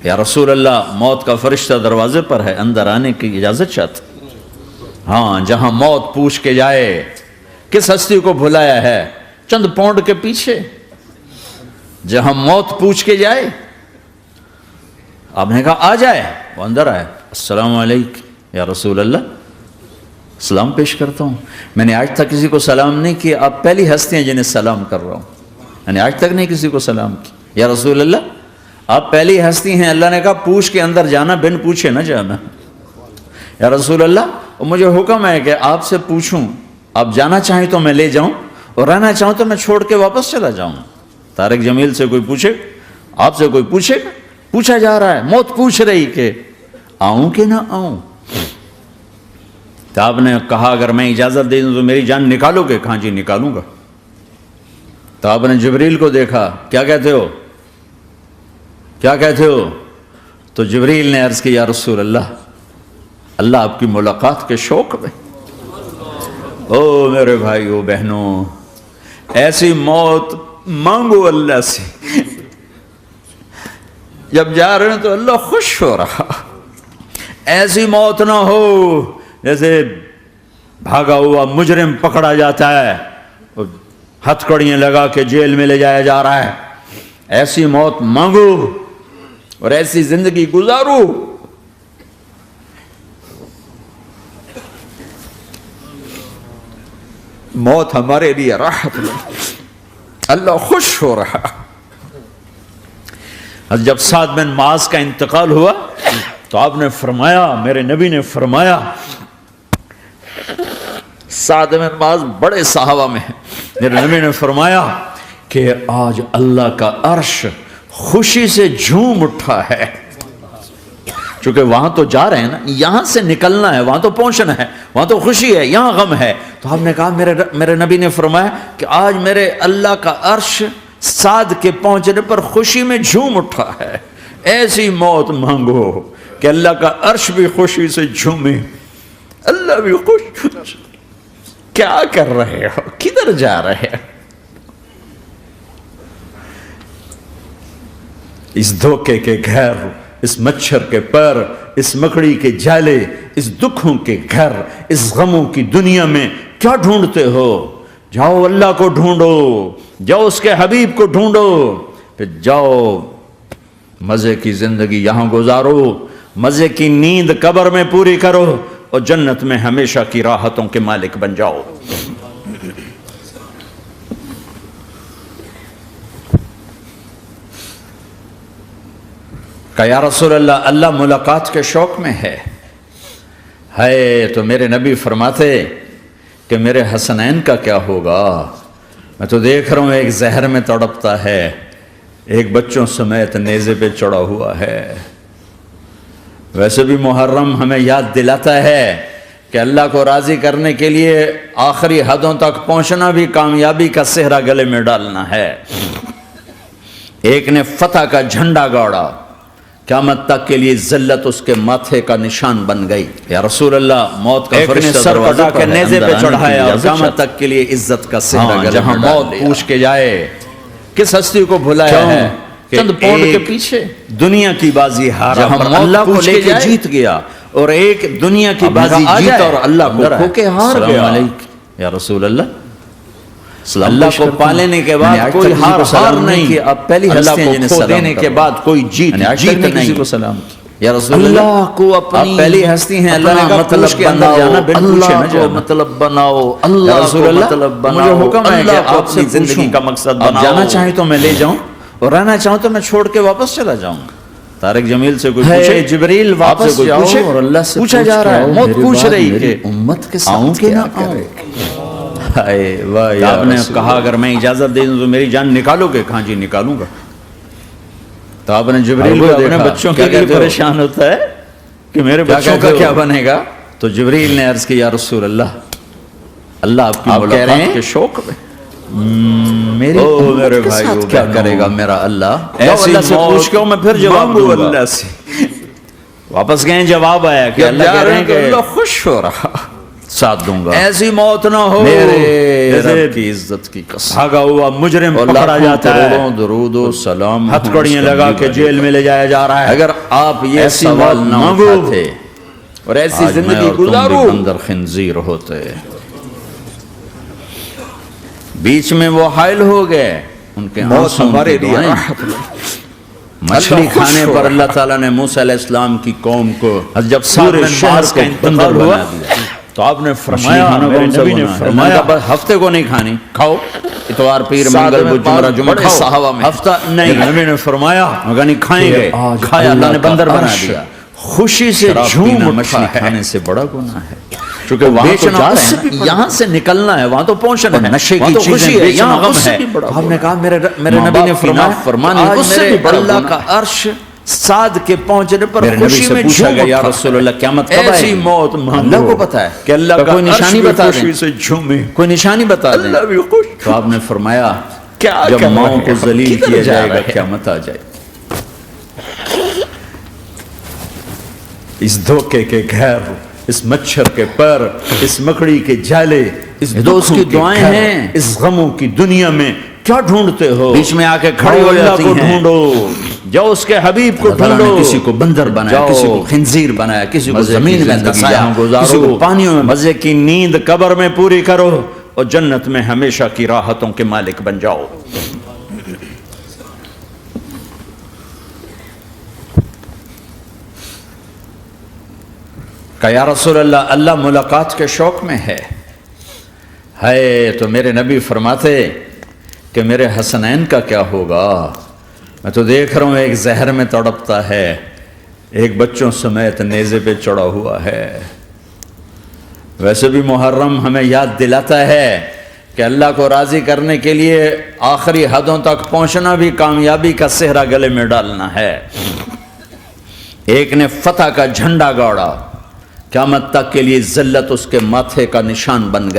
یا رسول اللہ موت کا فرشتہ دروازے پر ہے، اندر آنے کی اجازت چاہتا۔ ہاں، جہاں موت پوچھ کے جائے کس ہستی کو بھلایا ہے، چند پونڈ کے پیچھے جہاں موت پوچھ کے جائے، آپ نے کہا آ جائے، وہ اندر آئے، السلام علیکم یا رسول اللہ، سلام پیش کرتا ہوں۔ میں نے آج تک کسی کو سلام نہیں کیا، آپ پہلی ہستی ہیں جنہیں سلام کر رہا ہوں، میں نے آج تک نہیں کسی کو سلام کیا، یا رسول اللہ آپ پہلی ہستی ہیں۔ اللہ نے کہا پوچھ کے اندر جانا، بن پوچھے نہ جانا۔ یا رسول اللہ مجھے حکم ہے کہ آپ سے پوچھوں، آپ جانا چاہیں تو میں لے جاؤں، اور رہنا چاہوں تو میں چھوڑ کے واپس چلا جاؤں۔ طارق جمیل سے کوئی پوچھے، آپ سے کوئی پوچھے، پوچھا جا رہا ہے، موت پوچھ رہی کہ آؤں کہ نہ آؤں۔ تو آپ نے کہا اگر میں اجازت دے دوں تو میری جان نکالو گے؟ کہاں جی نکالوں گا۔ تو آپ نے جبریل کو دیکھا، کیا کہتے ہو، کیا کہتے ہو؟ تو جبریل نے عرض کی یا رسول اللہ، اللہ آپ کی ملاقات کے شوق میں۔ او میرے بھائیو بہنوں، ایسی موت مانگو اللہ سے، جب جا رہے ہیں تو اللہ خوش ہو رہا۔ ایسی موت نہ ہو جیسے بھاگا ہوا مجرم پکڑا جاتا ہے، ہتھ کڑیاں لگا کے جیل میں لے جایا جا رہا ہے۔ ایسی موت مانگو اور ایسی زندگی گزارو۔ موت ہمارے لیے راحت نہیں، اللہ خوش ہو رہا۔ جب سعد بن معاذ کا انتقال ہوا تو آپ نے فرمایا، میرے نبی نے فرمایا، سعد بن معاذ بڑے صحابہ میں ہیں، میرے نبی نے فرمایا کہ آج اللہ کا عرش خوشی سے جھوم اٹھا ہے، چونکہ وہاں تو جا رہے ہیں نا، یہاں سے نکلنا ہے، وہاں تو پہنچنا ہے، وہاں تو خوشی ہے، یہاں غم ہے۔ تو آپ نے کہا، میرے نبی نے فرمایا کہ آج میرے اللہ کا عرش سعد کے پہنچنے پر خوشی میں جھوم اٹھا ہے۔ ایسی موت مانگو کہ اللہ کا عرش بھی خوشی سے جھومے، اللہ بھی خوش۔ کیا کر رہے ہو، کدھر جا رہے ہو؟ اس دھوکے کے گھر، اس مچھر کے پر، اس مکڑی کے جالے، اس دکھوں کے گھر، اس غموں کی دنیا میں کیا ڈھونڈتے ہو؟ جاؤ اللہ کو ڈھونڈو، جاؤ اس کے حبیب کو ڈھونڈو، پھر جاؤ مزے کی زندگی یہاں گزارو، مزے کی نیند قبر میں پوری کرو، اور جنت میں ہمیشہ کی راحتوں کے مالک بن جاؤ۔ کہ یا رسول اللہ، اللہ ملاقات کے شوق میں ہے۔ تو میرے نبی فرماتے کہ میرے حسنین کا کیا ہوگا؟ میں تو دیکھ رہا ہوں ایک زہر میں تڑپتا ہے، ایک بچوں سمیت نیزے پہ چڑھا ہوا ہے۔ ویسے بھی محرم ہمیں یاد دلاتا ہے کہ اللہ کو راضی کرنے کے لیے آخری حدوں تک پہنچنا بھی کامیابی کا صحرا گلے میں ڈالنا ہے۔ ایک نے فتح کا جھنڈا گاڑا، قیامت تک کے لیے ذلت اس کے ماتھے کا نشان بن گئی۔ یا رسول اللہ، موت کا فرشتہ دروازے پر ہے، نیزے پہ چڑھایا اور قیامت تک کے لیے عزت کا صحرا گلے میں ڈال دیا۔ جہاں موت پوچھ کے جائے کس ہستی کو بھلایا ہے، چند پونڈ کے پیچھے دنیا کی بازی ہارا، جہاں اللہ کو لے کے جیت گیا، اور ایک دنیا کی بازی جیت اور اللہ کو کھو کے ہار گیا۔ یا رسول اللہ، اللہ کو پالنے کے بعد کوئی ہار نہیں، اب پہلی ہستی ہیں جنہیں سلام دینے کے بعد کوئی جیت نہیں۔ یا رسول اللہ کو اپنی پہلی ہستی ہیں، اللہ نے کہا پوچھ کے اندر جانا، بن پوچھے نہ جانا، مطلب بناؤ، اللہ رسول اللہ مجھے حکم ہے کہ آپ سے زندگی کا مقصد بناؤ، آپ جانا چاہیں تو میں لے جاؤں، اور رہنا چاہوں تو میں چھوڑ کے واپس چلا جاؤں۔ طارق جمیل سے کوئی پوچھے، جبریل واپس جاؤ، اور اللہ سے پوچھا جا رہا ہے، موت پوچھ رہی کہ امت کے ساتھ کیا کرے۔ آپ نے کہا اگر میں اجازت دے دوں تو میری جان نکالو گے؟ کہاں جی نکالوں گا۔ تو آپ نے جبریل کو اپنے بچوں کے لیے پریشان ہوتا ہے کہ میرے بچوں کا کیا بنے گا؟ تو جبریل نے عرض کی یا رسول اللہ، اللہ آپ کی ملاقات کے شوق میں، میرے بھائی کیا کرے گا میرا اللہ؟ ایسی اللہ سے پوچھ کے میں پھر جواب دوں گا اللہ سے۔ واپس گئے، جواب آیا کہ اللہ کہہ رہے ہیں کہ اللہ خوش ہو رہا۔ ساتھ دوں گا، ایسی موت نہ ہو میرے رب کی عزت کی قسم، بھاگا ہوا مجرم اور پکڑا لاکھوں جاتا ہے، کروڑوں درود و سلام ہتھکڑیاں لگا کے جیل میں لے جایا جا رہا ہے۔ اگر آپ یہ ایسی سوال موت نہ مانگو اٹھاتے اور ایسی آج میں زندگی اور تم گزارو، بھی بندر خنزیر ہوتے۔ بیچ میں وہ حائل ہو گئے، ان کے موت آنسوں ہمارے کی لیے دعائیں، راحت ہے۔ مچھلی اللہ خوش کھانے ہو پر رہا اللہ تعالیٰ نے موسیٰ علیہ السلام کی قوم کو جب پورے سارے شہر شہر کو کا بندر انتقال ہوا بنا دیا۔ تو آپ نے مچھلی فرمایا، کھانا میرے کون سا نبی نے گناہ ہے؟ فرمایا بس ہفتے کو نہیں کھانی، کھاؤ، اتوار پیر ساتھ منگل میں بدھ جمعہ جمعہ بڑے کھاؤ، صحابہ میں ہفتہ میرے نہیں، نبی نے فرمایا مگر نہیں کھائیں گے، آج کھایا اللہ نے کا بندر بنا عرش دیا۔ خوشی سے شراب جھوم پینا اٹھا مچھلی ہے، کھانے سے بڑا گناہ ہے، چونکہ وہاں تو بیچنا جا اس رہے سے ہیں بھی نا، یہاں سے نکلنا ہے، وہاں تو پہنچنا ہے، نشے وہاں کی تو چیزیں خوشی ہے، بیچنا یہاں غم اس سے ہے۔ بھی بڑا آپ نے گناہ کہا ہے۔ میرے ماں نبی نے باپ کی فرمایا نافرمانی آج اس سے میرے بھی بڑا اللہ گناہ کا ہے۔ عرش سعد کے پہنچنے پر میرے نبی خوشی سے میں پوچھا جھوم گیا یا اٹھا رسول اللہ قیامت کب آئے ایسی گی؟ موت مانگو اللہ کو پتا ہے کہ اللہ کا کوئی نشانی عرش بھی بتا دیں، خوشی سے جھومے، کوئی نشانی بتا دیں۔ اللہ بھی خوش۔ تو آپ نے فرمایا کیا جب کر رہے ماؤں کو ہیں؟ ذلیل کدھر کیا جا جائے گا رہے ہیں؟ قیامت آ جائے گی۔ اس دھوکے کے گھر، اس مچھر کے پر، اس مکڑی کے جالے، اس یہ تو اس کی دکھوں کے دعائیں گھر، ہیں۔ اس غموں کی دنیا میں کیا ڈھونڈتے ہو؟ بیچ میں آ کے کھڑی ہو اللہ جاتی کو ہیں۔ ڈھونڈو، جاؤ اس کے حبیب کو اللہ تعالیٰ ڈھونڈو، نے کسی کو بندر بنایا، جاؤ کسی کو خنزیر بنایا، کسی کو مزے کی زمین میں زندگی دھسایا، جہاں گزارو، کسی کو پانیوں میں مزے کی نیند قبر میں پوری کرو اور جنت میں ہمیشہ کی راحتوں کے مالک بن جاؤ۔ کہ یا رسول اللہ، اللہ ملاقات کے شوق میں ہے۔ تو میرے نبی فرماتے کہ میرے حسنین کا کیا ہوگا؟ میں تو دیکھ رہا ہوں ایک زہر میں تڑپتا ہے، ایک بچوں سمیت نیزے پہ چڑھا ہوا ہے۔ ویسے بھی محرم ہمیں یاد دلاتا ہے کہ اللہ کو راضی کرنے کے لیے آخری حدوں تک پہنچنا بھی کامیابی کا صحرا گلے میں ڈالنا ہے۔ ایک نے فتح کا جھنڈا گاڑا، قیامت تک کے لیے ذلت اس کے ماتھے کا نشان بن گئی۔